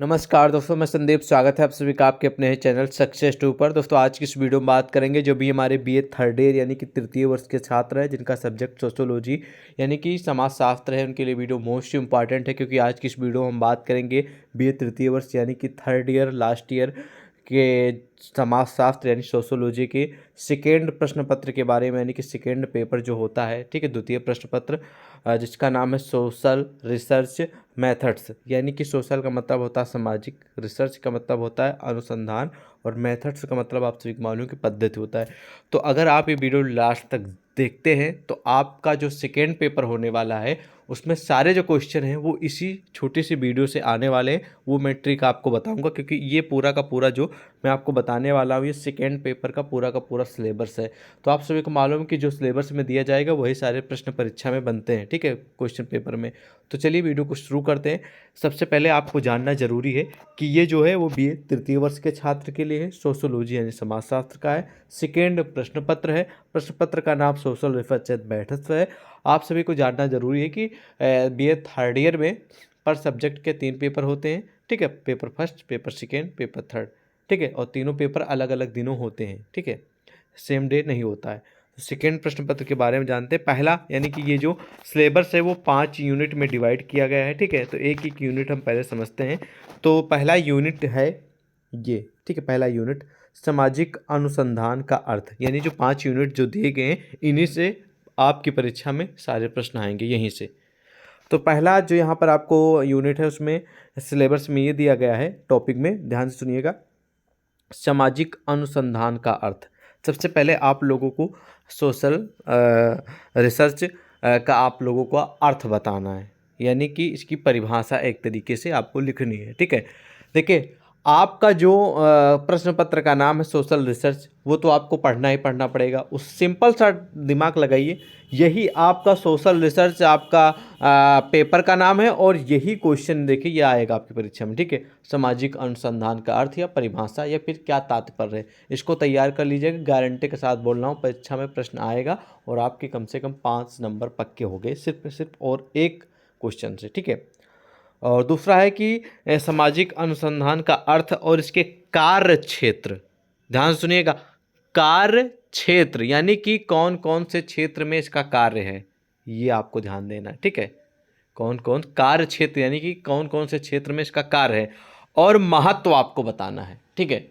नमस्कार दोस्तों, मैं संदीप। स्वागत है आप सभी का आपके अपने चैनल सक्सेस टू पर। दोस्तों आज की इस वीडियो में बात करेंगे जो भी हमारे बीए थर्ड ईयर यानी कि तृतीय वर्ष के छात्र हैं जिनका सब्जेक्ट सोशियोलॉजी यानी कि समाजशास्त्र है, उनके लिए वीडियो मोस्ट इंपॉर्टेंट है क्योंकि आज की इस वीडियो में हम बात करेंगे बीए तृतीय वर्ष यानी कि थर्ड ईयर लास्ट ईयर के समाजशास्त्र यानी सोशियोलॉजी के सेकेंड प्रश्न पत्र के बारे में, यानी कि सेकेंड पेपर जो होता है, ठीक है, द्वितीय प्रश्न पत्र जिसका नाम है सोशल रिसर्च मेथड्स। यानी कि सोशल का मतलब होता है सामाजिक, रिसर्च का मतलब होता है अनुसंधान, और मेथड्स का मतलब आप सभी को मालूम कि पद्धति होता है। तो अगर आप ये वीडियो लास्ट तक देखते हैं तो आपका जो सेकेंड पेपर होने वाला है उसमें सारे जो क्वेश्चन हैं वो इसी छोटी सी वीडियो से आने वाले हैं। वो मैं ट्रिक आपको बताऊंगा क्योंकि ये पूरा का पूरा जो मैं आपको बताने वाला हूँ ये सेकेंड पेपर का पूरा सिलेबस है। तो आप सभी को मालूम है कि जो सिलेबस में दिया जाएगा वही सारे प्रश्न परीक्षा में बनते हैं, ठीक है, क्वेश्चन पेपर में। तो चलिए वीडियो को शुरू करते हैं। सबसे पहले आपको जानना जरूरी है कि ये जो है वो बीए तृतीय वर्ष के छात्र के लिए है, सोशियोलॉजी यानी समाजशास्त्र का है, सेकेंड प्रश्न पत्र है। प्रश्न पत्र का नाम सोशल रिसर्च मेथड्स है। आप सभी को जानना जरूरी है कि बीए थर्ड ईयर में पर सब्जेक्ट के 3 पेपर होते हैं, ठीक है, paper first, paper second, paper third, ठीक है, और तीनों पेपर अलग अलग दिनों होते हैं, ठीक है, सेम डे नहीं होता है। तो सेकेंड प्रश्न पत्र के बारे में जानते हैं। पहला यानी कि ये जो सिलेबस है वो 5 यूनिट में डिवाइड किया गया है, ठीक है, तो एक एक यूनिट हम पहले समझते हैं। तो पहला यूनिट है ये, ठीक है, पहला यूनिट सामाजिक अनुसंधान का अर्थ, यानी जो 5 यूनिट जो दिए गए हैं इन्हीं से आपकी परीक्षा में सारे प्रश्न आएंगे यहीं से। तो पहला जो यहाँ पर आपको यूनिट है उसमें सिलेबस में ये दिया गया है, टॉपिक में ध्यान से सुनिएगा, सामाजिक अनुसंधान का अर्थ। सबसे पहले आप लोगों को सोशल रिसर्च का आप लोगों को अर्थ बताना है, यानी कि इसकी परिभाषा एक तरीके से आपको लिखनी है, ठीक है। देखिए आपका जो प्रश्न पत्र का नाम है सोशल रिसर्च, वो तो आपको पढ़ना ही पढ़ना पड़ेगा। उस सिंपल सा दिमाग लगाइए, यही आपका सोशल रिसर्च आपका पेपर का नाम है और यही क्वेश्चन देखिए ये आएगा आपकी परीक्षा में, ठीक है। सामाजिक अनुसंधान का अर्थ या परिभाषा या फिर क्या तात्पर्य है, इसको तैयार कर लीजिएगा। गारंटी के साथ बोल रहा हूँ परीक्षा में प्रश्न आएगा और आपके कम से कम 5 नंबर पक्के हो गए सिर्फ और एक क्वेश्चन से, ठीक है। और दूसरा है कि सामाजिक अनुसंधान का अर्थ और इसके कार्य क्षेत्र। ध्यान से सुनिएगा, कार्य क्षेत्र यानी कि कौन कौन से क्षेत्र में इसका कार्य है, ये आपको ध्यान देना है, ठीक है। कौन कौन कार्य क्षेत्र यानी कि कौन कौन से क्षेत्र में इसका कार्य है, और महत्व आपको बताना है, ठीक है।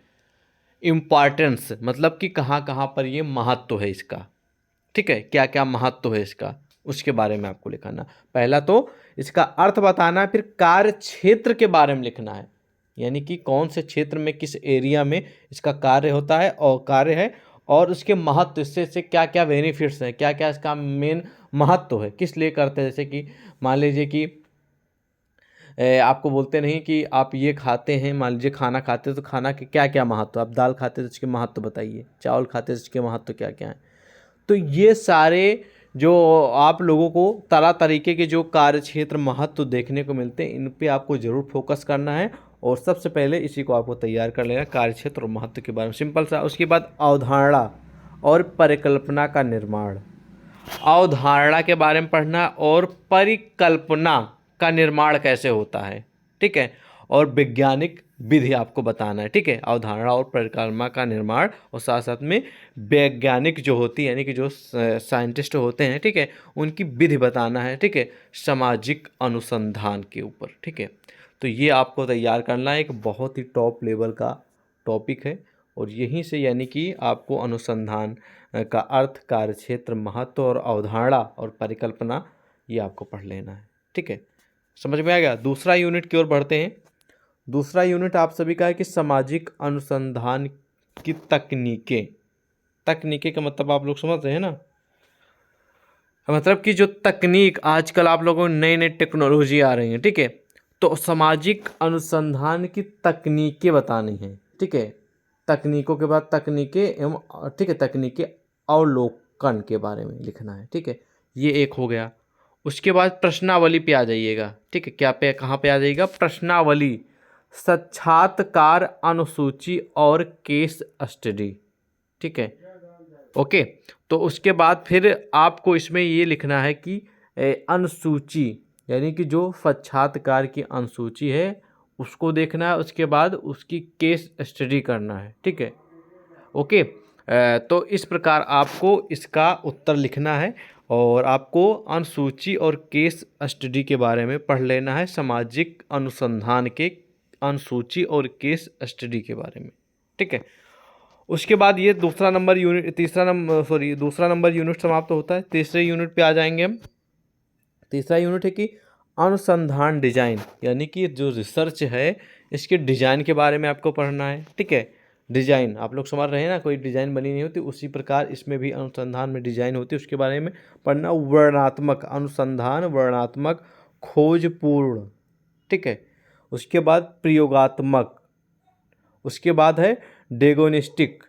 इम्पॉर्टेंस मतलब कि कहाँ कहाँ पर ये महत्व है इसका, ठीक है, क्या क्या महत्व है इसका, उसके बारे में आपको लिखना। पहला तो इसका अर्थ बताना है, फिर कार्य क्षेत्र के बारे में लिखना है, यानी कि कौन से क्षेत्र में किस एरिया में इसका कार्य होता है और कार्य है, और उसके महत्व, इससे क्या क्या बेनिफिट्स हैं, क्या क्या इसका मेन महत्व है, किस लिए करते हैं। जैसे कि मान लीजिए कि आपको बोलते नहीं कि आप ये खाते हैं, मान लीजिए खाना खाते हैं तो खाना के क्या क्या महत्व, आप दाल खाते हैं तो उसके महत्व बताइए, चावल खाते हैं तो उसके महत्व क्या क्या हैं। तो ये सारे जो आप लोगों को तरह तरीके के जो कार्य क्षेत्र महत्व देखने को मिलते हैं, इन पे आपको ज़रूर फोकस करना है। और सबसे पहले इसी को आपको तैयार कर लेना, कार्य क्षेत्र और महत्व के बारे में सिंपल सा। उसके बाद अवधारणा और परिकल्पना का निर्माण, अवधारणा के बारे में पढ़ना और परिकल्पना का निर्माण कैसे होता है, ठीक है, और वैज्ञानिक विधि आपको बताना है, ठीक है। अवधारणा और परिकल्पना का निर्माण और साथ साथ में वैज्ञानिक जो होती है यानी कि जो साइंटिस्ट होते हैं, ठीक है, उनकी विधि बताना है, ठीक है, सामाजिक अनुसंधान के ऊपर, ठीक है। तो ये आपको तैयार करना है, एक बहुत ही टॉप लेवल का टॉपिक है। और यहीं से यानी कि आपको अनुसंधान का अर्थ, कार्य क्षेत्र, महत्व और अवधारणा और परिकल्पना ये आपको पढ़ लेना है, ठीक है। समझ में आ गया। दूसरा यूनिट की ओर बढ़ते हैं। दूसरा यूनिट आप सभी का है कि सामाजिक अनुसंधान की तकनीकें। तकनीकें का मतलब आप लोग समझ रहे हैं ना, मतलब कि जो तकनीक आजकल आप लोगों को नई नई टेक्नोलॉजी आ रही है, ठीक है, तो सामाजिक अनुसंधान की तकनीकें बतानी है, ठीक है। तकनीकों के बाद तकनीकें एवं, ठीक है, तकनीकी अवलोकन के बारे में लिखना है, ठीक है, ये एक हो गया। उसके बाद प्रश्नावली पे आ जाइएगा, ठीक है, क्या पे कहाँ पे आ जाइएगा, प्रश्नावली, साक्षात्कार, अनुसूची और केस स्टडी, ठीक है, ओके। तो उसके बाद फिर आपको इसमें ये लिखना है कि अनुसूची यानी कि जो साक्षात्कार की अनुसूची है उसको देखना है, उसके बाद उसकी केस स्टडी करना है। ठीक है, ओके। तो इस प्रकार आपको इसका उत्तर लिखना है और आपको अनुसूची और केस स्टडी के बारे में पढ़ लेना है, सामाजिक अनुसंधान के अनुसूची और केस स्टडी के बारे में। ठीक है, उसके बाद ये दूसरा नंबर यूनिट समाप्त होता है। तीसरे यूनिट पे आ जाएंगे हम। तीसरा यूनिट है कि अनुसंधान डिजाइन, यानी कि जो रिसर्च है इसके डिजाइन के बारे में आपको पढ़ना है। ठीक है, डिजाइन आप लोग समझ रहे हैं ना, कोई डिजाइन बनी नहीं होती, उसी प्रकार इसमें भी अनुसंधान में डिजाइन होती है, उसके बारे में पढ़ना। वर्णनात्मक अनुसंधान, वर्णनात्मक, खोजपूर्ण। ठीक है, उसके बाद प्रयोगात्मक, उसके बाद है डेगोनिस्टिक।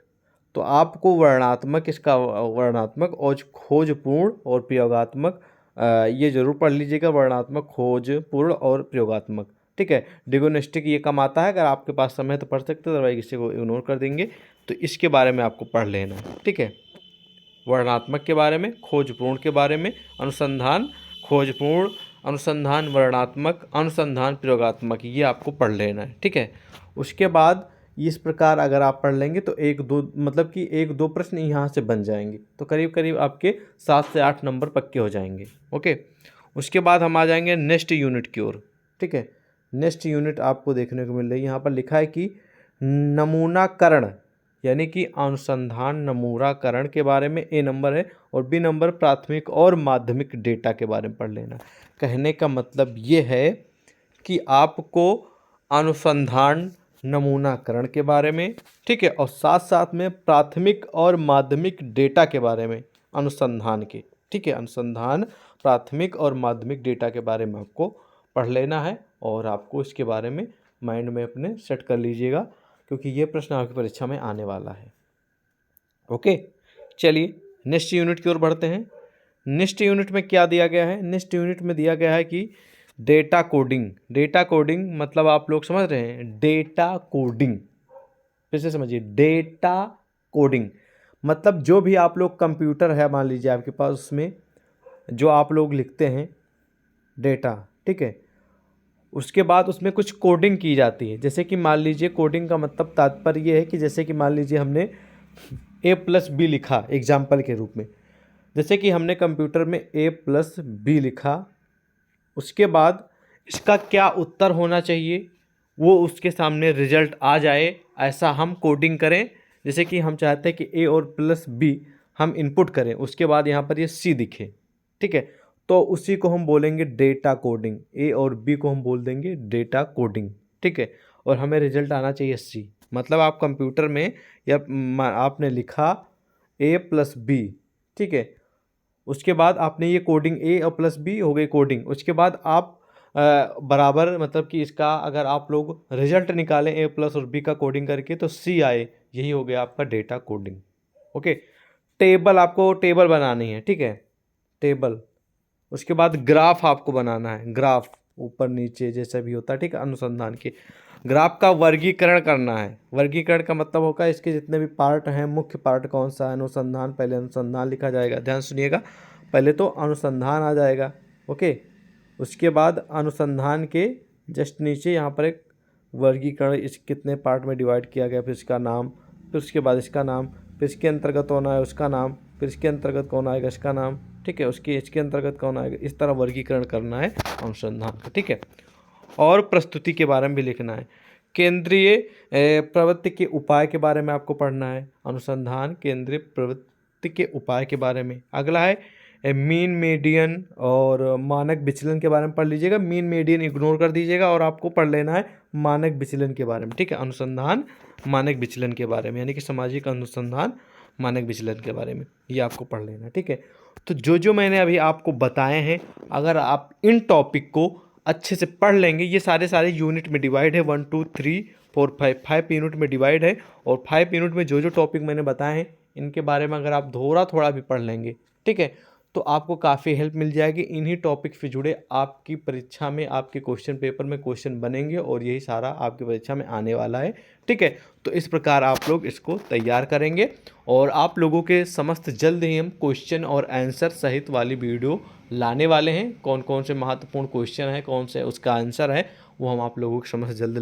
तो आपको वर्णनात्मक, इसका वर्णनात्मक और खोजपूर्ण और प्रयोगात्मक, ये जरूर पढ़ लीजिएगा, वर्णनात्मक, खोजपूर्ण और प्रयोगात्मक। ठीक है, डिगोनिस्टिक ये कम आता है, अगर आपके पास समय है तो पढ़ सकते हैं, अदरवाइज इसे को इग्नोर कर देंगे। तो इसके बारे में आपको पढ़ लेना है। ठीक है, वर्णनात्मक के बारे में, खोजपूर्ण के बारे में, अनुसंधान, खोजपूर्ण, अनुसंधान, वर्णनात्मक, अनुसंधान, प्रयोगात्मक, ये आपको पढ़ लेना है। ठीक है, उसके बाद इस प्रकार अगर आप पढ़ लेंगे तो एक दो प्रश्न यहाँ से बन जाएंगे, तो करीब करीब आपके 7 से 8 नंबर पक्के हो जाएंगे। ओके, उसके बाद हम आ जाएंगे नेक्स्ट यूनिट की ओर। ठीक है, नेक्स्ट यूनिट आपको देखने को मिल रही है, यहाँ पर लिखा है कि नमूनाकरण, यानी कि अनुसंधान नमूनाकरण के बारे में ए नंबर है, और बी नंबर प्राथमिक और माध्यमिक डेटा के बारे में पढ़ लेना। कहने का मतलब ये है कि आपको अनुसंधान नमूनाकरण के बारे में, ठीक है, और साथ साथ में प्राथमिक और माध्यमिक डेटा के बारे में अनुसंधान के, ठीक है, अनुसंधान, प्राथमिक और माध्यमिक डेटा के बारे में आपको पढ़ लेना है, और आपको इसके बारे में माइंड में अपने सेट कर लीजिएगा, क्योंकि ये प्रश्न आपकी परीक्षा में आने वाला है। ओके, चलिए नेक्स्ट यूनिट की ओर बढ़ते हैं। नेक्स्ट यूनिट में क्या दिया गया है? नेक्स्ट यूनिट में दिया गया है कि डेटा कोडिंग। डेटा कोडिंग मतलब आप लोग समझ रहे हैं, डेटा कोडिंग, फिर से समझिए, डेटा कोडिंग मतलब जो भी आप लोग कंप्यूटर है, मान लीजिए आपके पास, उसमें जो आप लोग लिखते हैं डेटा, ठीक है, उसके बाद उसमें कुछ कोडिंग की जाती है। जैसे कि मान लीजिए, कोडिंग का मतलब तात्पर्य ये है कि जैसे कि मान लीजिए हमने a+b लिखा एग्जाम्पल के रूप में, जैसे कि हमने कंप्यूटर में a+b लिखा, उसके बाद इसका क्या उत्तर होना चाहिए वो उसके सामने रिजल्ट आ जाए, ऐसा हम कोडिंग करें। जैसे कि हम चाहते हैं कि a और +b हम इनपुट करें, उसके बाद यहाँ पर ये c दिखे, ठीक है, तो उसी को हम बोलेंगे डेटा कोडिंग। a और b को हम बोल देंगे डेटा कोडिंग, ठीक है, और हमें रिजल्ट आना चाहिए c। मतलब आप कंप्यूटर में या आपने लिखा a+b, ठीक है, उसके बाद आपने ये कोडिंग a और +b हो गई कोडिंग, उसके बाद आप बराबर मतलब कि इसका अगर आप लोग रिजल्ट निकालें a+ और b का कोडिंग करके तो c आए, यही हो गया आपका डेटा कोडिंग। ओके, टेबल, आपको टेबल बनानी है, ठीक है, टेबल। उसके बाद ग्राफ आपको बनाना है, ग्राफ ऊपर नीचे जैसा भी होता है, ठीक है, अनुसंधान के ग्राफ का वर्गीकरण करना है। वर्गीकरण का मतलब होगा इसके जितने भी पार्ट हैं, मुख्य पार्ट कौन सा है, अनुसंधान, पहले अनुसंधान लिखा जाएगा, ध्यान सुनिएगा, पहले तो अनुसंधान आ जाएगा। ओके, उसके बाद अनुसंधान के जस्ट नीचे यहाँ पर एक वर्गीकरण, इस कितने पार्ट में डिवाइड किया गया, फिर इसका नाम, फिर उसके बाद इसका नाम, फिर इसके अंतर्गत कौन आया उसका नाम, फिर इसके अंतर्गत कौन आएगा इसका नाम, ठीक है, उसके इसके अंतर्गत कौन आएगा, इस तरह वर्गीकरण करना है अनुसंधान का, ठीक है। और प्रस्तुति के बारे में भी लिखना है। केंद्रीय प्रवृत्ति के उपाय के बारे में आपको पढ़ना है, अनुसंधान केंद्रीय प्रवृत्ति के उपाय के बारे में। अगला है मीन, मीडियन और मानक विचलन के बारे में पढ़ लीजिएगा। मीन मीडियन इग्नोर कर दीजिएगा और आपको पढ़ लेना है मानक विचलन के बारे में, ठीक है, अनुसंधान मानक विचलन के बारे में, यानी कि सामाजिक अनुसंधान मानक विचलन के बारे में, ये आपको पढ़ लेना है, ठीक है। तो जो मैंने अभी आपको बताए हैं, अगर आप इन टॉपिक को अच्छे से पढ़ लेंगे, ये सारे यूनिट में डिवाइड है, 1 2 3 4 5 यूनिट में डिवाइड है, और 5 यूनिट में जो टॉपिक मैंने बताए हैं इनके बारे में अगर आप थोड़ा भी पढ़ लेंगे, ठीक है, तो आपको काफ़ी हेल्प मिल जाएगी। इन्हीं टॉपिक से जुड़े आपकी परीक्षा में, आपके क्वेश्चन पेपर में क्वेश्चन बनेंगे, और यही सारा आपकी परीक्षा में आने वाला है, ठीक है। तो इस प्रकार आप लोग इसको तैयार करेंगे, और आप लोगों के समस्त जल्द ही हम क्वेश्चन और आंसर सहित वाली वीडियो लाने वाले हैं। कौन कौन से महत्वपूर्ण क्वेश्चन है, कौन से उसका आंसर है, वो हम आप लोगों के समक्ष जल्द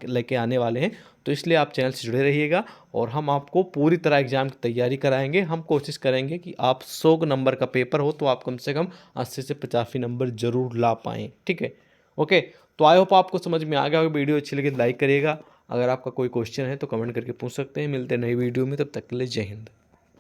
लेके आने वाले हैं। तो इसलिए आप चैनल से जुड़े रहिएगा और हम आपको पूरी तरह एग्ज़ाम की तैयारी कराएंगे। हम कोशिश करेंगे कि आप 100 नंबर का पेपर हो तो आप कम से कम 80 से 85 नंबर ज़रूर ला पाएँ। ठीक है, ओके। तो आई होप आपको समझ में आ गया होगा। वीडियो अच्छी लगी तो लाइक करिएगा। अगर आपका कोई क्वेश्चन है तो कमेंट करके पूछ सकते हैं। मिलते हैं नई वीडियो में, तब तक के लिए जय हिंद।